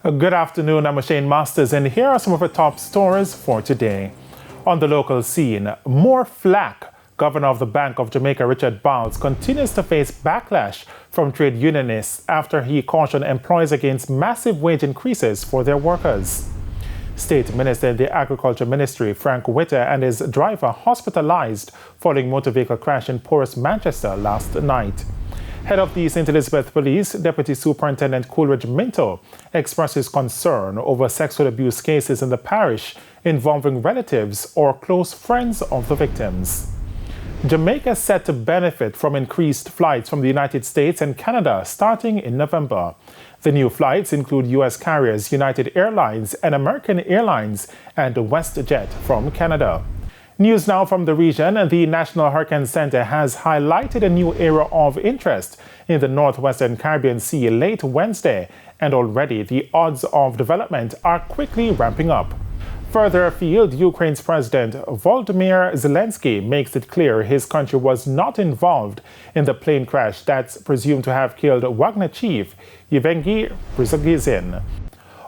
Good afternoon, I'm Shane Masters, and here are some of our top stories for today. On the local scene, more flack. Governor of the Bank of Jamaica, Richard Bowles, continues to face backlash from trade unionists after he cautioned employers against massive wage increases for their workers. State Minister in the Agriculture Ministry, Frank Witter, and his driver hospitalized following motor vehicle crash in porous Manchester last night. Head of the St. Elizabeth Police, Deputy Superintendent Coleridge Mento, expresses concern over sexual abuse cases in the parish involving relatives or close friends of the victims. Jamaica is set to benefit from increased flights from the United States and Canada starting in November. The new flights include U.S. carriers United Airlines and American Airlines and WestJet from Canada. News now from the region. The National Hurricane Center has highlighted a new area of interest in the northwestern Caribbean Sea late Wednesday, and already the odds of development are quickly ramping up. Further afield, Ukraine's President Volodymyr Zelensky makes it clear his country was not involved in the plane crash that's presumed to have killed Wagner chief Yevgeny Prigozhin.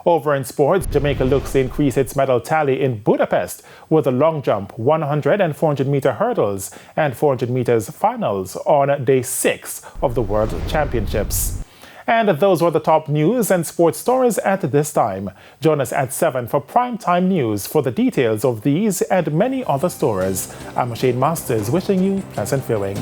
Over in sports, Jamaica looks to increase its medal tally in Budapest with the long jump, 100 and 400 meter hurdles and 400 meters finals on day 6 of the World Championships. And those were the top news and sports stories at this time. Join us at 7 for primetime news for the details of these and many other stories. I'm Shane Masters, wishing you pleasant viewing.